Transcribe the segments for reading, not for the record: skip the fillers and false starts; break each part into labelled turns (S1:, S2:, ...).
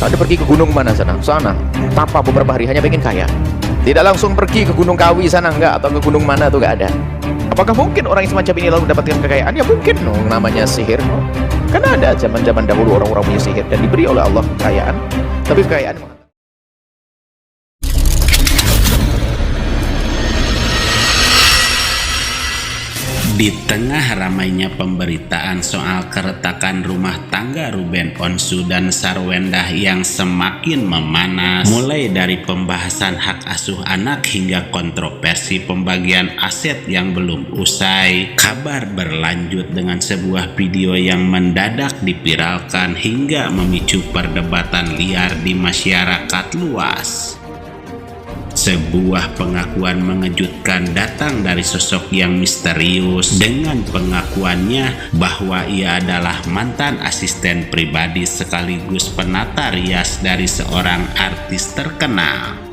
S1: Anda pergi ke gunung mana sana? Sana. Tanpa beberapa hari hanya pengen kaya. Tidak langsung pergi ke Gunung Kawi sana enggak, atau ke gunung mana tuh enggak ada. Apakah mungkin orang yang semacam ini lalu mendapatkan kekayaan? Ya mungkin, namanya sihir. Karena ada zaman-zaman dahulu orang-orang punya sihir dan diberi oleh Allah kekayaan. Tapi kekayaan
S2: di tengah ramainya pemberitaan soal keretakan rumah tangga Ruben Onsu dan Sarwendah yang semakin memanas, mulai dari pembahasan hak asuh anak hingga kontroversi pembagian aset yang belum usai, kabar berlanjut dengan sebuah video yang mendadak dipiralkan hingga memicu perdebatan liar di masyarakat luas. Sebuah pengakuan mengejutkan datang dari sosok yang misterius dengan pengakuannya bahwa ia adalah mantan asisten pribadi sekaligus penata rias dari seorang artis terkenal.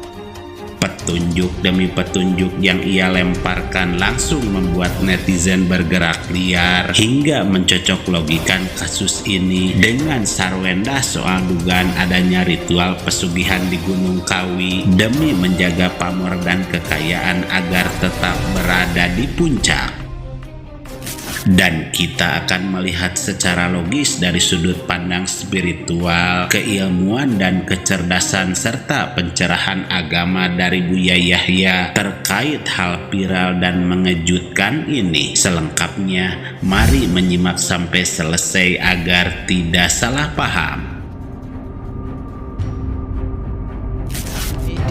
S2: Petunjuk demi petunjuk yang ia lemparkan langsung membuat netizen bergerak liar hingga mencocok logikan kasus ini dengan Sarwendah soal dugaan adanya ritual pesugihan di Gunung Kawi demi menjaga pamor dan kekayaan agar tetap berada di puncak. Dan kita akan melihat secara logis dari sudut pandang spiritual, keilmuan dan kecerdasan serta pencerahan agama dari Buya Yahya terkait hal viral dan mengejutkan ini. Selengkapnya, mari menyimak sampai selesai agar tidak salah paham.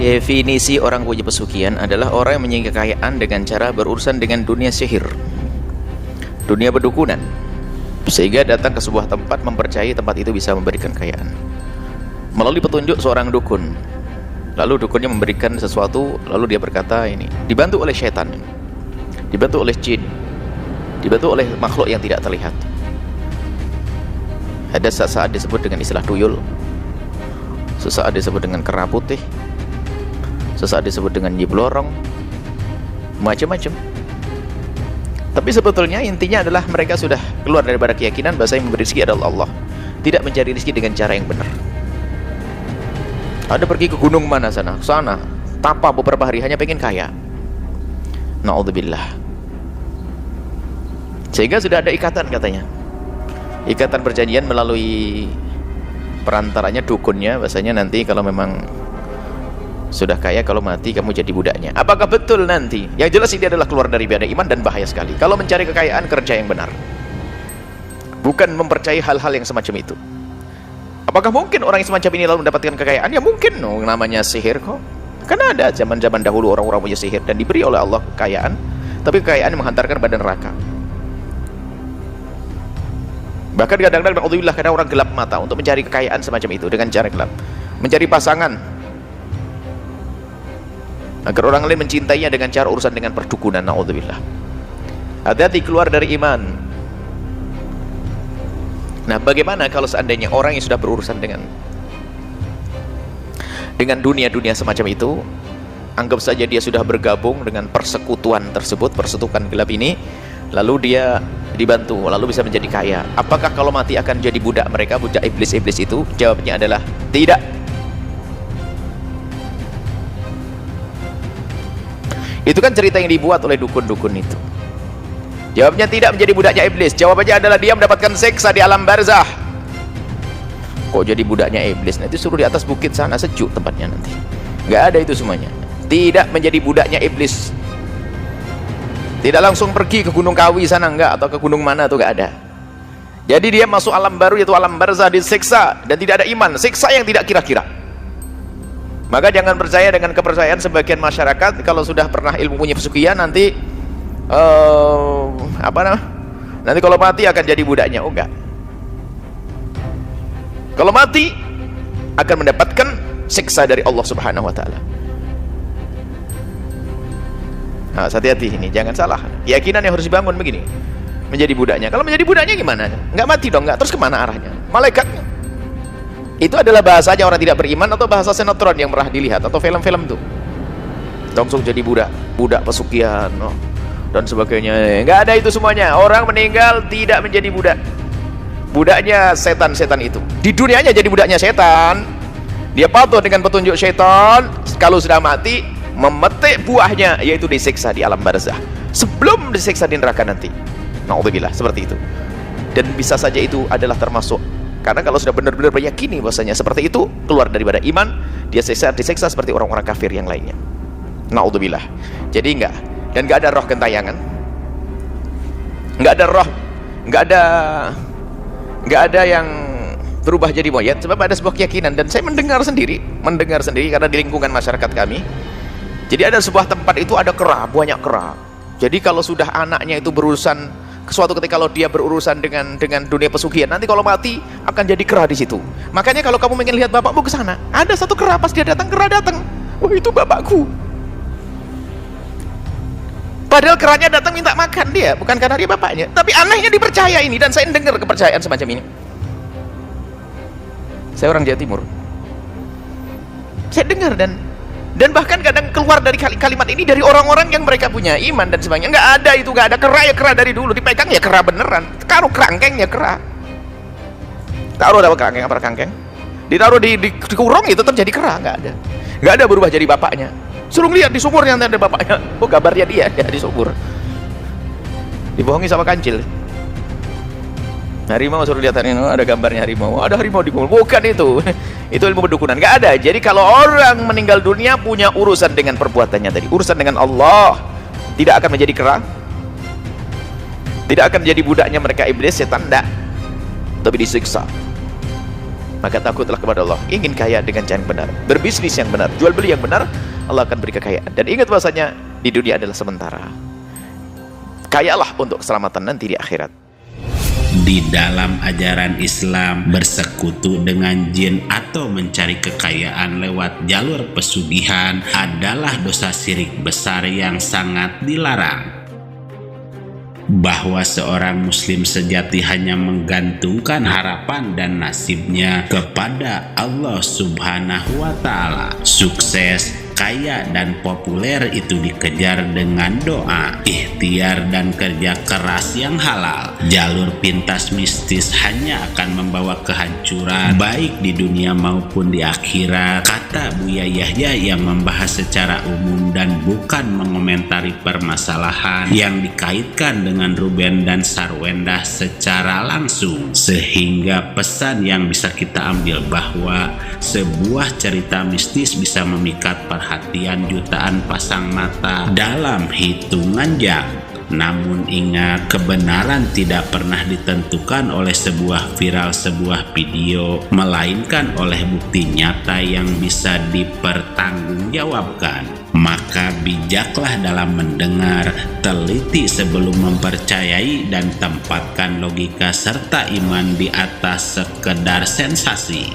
S1: Definisi orang punya pesugihan adalah orang yang memiliki kekayaan dengan cara berurusan dengan dunia sihir, dunia berdukunan, sehingga datang ke sebuah tempat mempercayai tempat itu bisa memberikan kekayaan melalui petunjuk seorang dukun. Lalu dukunnya memberikan sesuatu, lalu dia berkata ini dibantu oleh setan, dibantu oleh jin, dibantu oleh makhluk yang tidak terlihat. Ada saat-saat disebut dengan istilah tuyul, sesaat disebut dengan kera putih, sesaat disebut dengan nyiblorong, macam-macam. Tapi sebetulnya intinya adalah mereka sudah keluar daripada keyakinan bahwa yang memberi rezeki adalah Allah, tidak mencari rezeki dengan cara yang benar. Anda pergi ke gunung mana sana? Sana. Tanpa beberapa hari hanya pengen kaya. Na'udzubillah. Sehingga sudah ada ikatan katanya. Ikatan perjanjian melalui perantaranya dukunnya, bahasanya nanti kalau memang sudah kaya, kalau mati kamu jadi budaknya. Apakah betul nanti? Yang jelas ini adalah keluar dari ibadah iman dan bahaya sekali. Kalau mencari kekayaan, kerja yang benar, bukan mempercayai hal-hal yang semacam itu. Apakah mungkin orang yang semacam ini lalu mendapatkan kekayaan? Ya mungkin, namanya sihir kok. Karena ada zaman-zaman dahulu orang-orang punya sihir dan diberi oleh Allah kekayaan, tapi kekayaan yang menghantarkan pada neraka. Bahkan kadang-kadang alhamdulillah kadang orang gelap mata untuk mencari kekayaan semacam itu dengan cara gelap, mencari pasangan agar orang lain mencintainya dengan cara urusan dengan perdukunan. Na'udzubillah. Hati-hati, keluar dari iman. Nah, bagaimana kalau seandainya orang yang sudah berurusan dengan dunia-dunia semacam itu, anggap saja dia sudah bergabung dengan persekutuan tersebut, persekutuan gelap ini, lalu dia dibantu, lalu bisa menjadi kaya. Apakah kalau mati akan jadi budak mereka, budak iblis-iblis itu? Jawabnya adalah tidak. Itu kan cerita yang dibuat oleh dukun-dukun itu. Jawabnya tidak menjadi budaknya iblis. Jawabannya adalah dia mendapatkan siksa di alam barzah. Kok jadi budaknya iblis? Nanti suruh di atas bukit sana, sejuk tempatnya nanti. Nggak ada itu semuanya. Tidak menjadi budaknya iblis. Tidak langsung pergi ke Gunung Kawi sana enggak, atau ke gunung mana tuh nggak ada. Jadi dia masuk alam baru, yaitu alam barzah, disiksa dan tidak ada iman, siksa yang tidak kira-kira. Maka jangan percaya dengan kepercayaan sebagian masyarakat kalau sudah pernah ilmu punya pesugihan nanti nanti kalau mati akan jadi budaknya. Oh enggak. Kalau mati akan mendapatkan siksa dari Allah Subhanahu wa taala. Nah, hati-hati ini, jangan salah. Keyakinan yang harus dibangun begini. Menjadi budaknya. Kalau menjadi budaknya gimana? Enggak mati dong, enggak. Terus kemana arahnya? Malaikatnya. Itu adalah bahasanya orang tidak beriman atau bahasa sinetron yang pernah dilihat atau film-film tuh. Langsung jadi budak pesugihan dan sebagainya. Enggak ada itu semuanya. Orang meninggal tidak menjadi budak. Budaknya setan-setan itu. Di dunianya jadi budaknya setan, Dia patuh dengan petunjuk syaitan, kalau sudah mati memetik buahnya, yaitu disiksa di alam barzah sebelum disiksa di neraka nanti. Na'udzubillah, seperti itu. Dan bisa saja itu adalah termasuk, karena kalau sudah benar-benar meyakini bahwasanya seperti itu, keluar daripada iman, dia disiksa seperti orang-orang kafir yang lainnya. Na'udzubillah. Jadi enggak ada roh gentayangan, enggak ada roh, enggak ada yang berubah jadi monyet, sebab ada sebuah keyakinan, dan saya mendengar sendiri karena di lingkungan masyarakat kami. Jadi ada sebuah tempat itu ada kera, banyak kera. Jadi kalau sudah anaknya itu berurusan, suatu ketika kalau dia berurusan dengan dunia pesugihan, nanti kalau mati akan jadi kera di situ. Makanya kalau kamu ingin lihat bapakmu ke sana, ada satu kera, pas dia datang, kera datang. Wah, itu bapakku. Padahal keranya datang minta makan dia, bukan karena dia bapaknya. Tapi anehnya dipercaya ini, dan saya dengar kepercayaan semacam ini. Saya orang Jawa Timur. Saya dengar dan bahkan kadang keluar dari kalimat ini dari orang-orang yang mereka punya iman dan sebagainya. Nggak ada itu, nggak ada kera, ya kera dari dulu dipegang ya kera beneran. Taruh kerangkeng ya kera. Taruh apa kerangkeng, apa kerangkeng? Ditaruh di kurung itu tetap jadi kera, nggak ada berubah jadi bapaknya. Suruh lihat di sumurnya nanti ada bapaknya. Oh, gambarnya dia di sumur. Dibohongi sama kancil. Harimau, suruh lihat harimau, ada gambarnya harimau, ada harimau di kubur. Bukan itu. Itu ilmu pendukunan, nggak ada. Jadi kalau orang meninggal dunia punya urusan dengan perbuatannya tadi, urusan dengan Allah, tidak akan menjadi kera, tidak akan menjadi budaknya mereka iblis, setan, tidak, tapi disiksa. Maka takutlah kepada Allah, ingin kaya dengan cara yang benar, berbisnis yang benar, jual beli yang benar, Allah akan beri kekayaan. Dan ingat bahasanya di dunia adalah sementara. Kayalah untuk keselamatan nanti di akhirat.
S2: Di dalam ajaran Islam, bersekutu dengan jin atau mencari kekayaan lewat jalur pesugihan adalah dosa syirik besar yang sangat dilarang. Bahwa seorang muslim sejati hanya menggantungkan harapan dan nasibnya kepada Allah Subhanahu wa Ta'ala. Sukses, kaya, dan populer itu dikejar dengan doa, ikhtiar, dan kerja keras yang halal. Jalur pintas mistis hanya akan membawa kehancuran baik di dunia maupun di akhirat, kata Buya Yahya yang membahas secara umum dan bukan mengomentari permasalahan yang dikaitkan dengan Ruben dan Sarwendah secara langsung. Sehingga pesan yang bisa kita ambil bahwa sebuah cerita mistis bisa memikat perhatian jutaan pasang mata dalam hitungan jam. Namun ingat, kebenaran tidak pernah ditentukan oleh sebuah viral sebuah video, melainkan oleh bukti nyata yang bisa dipertanggungjawabkan. Maka bijaklah dalam mendengar, teliti sebelum mempercayai, dan tempatkan logika serta iman di atas sekedar sensasi.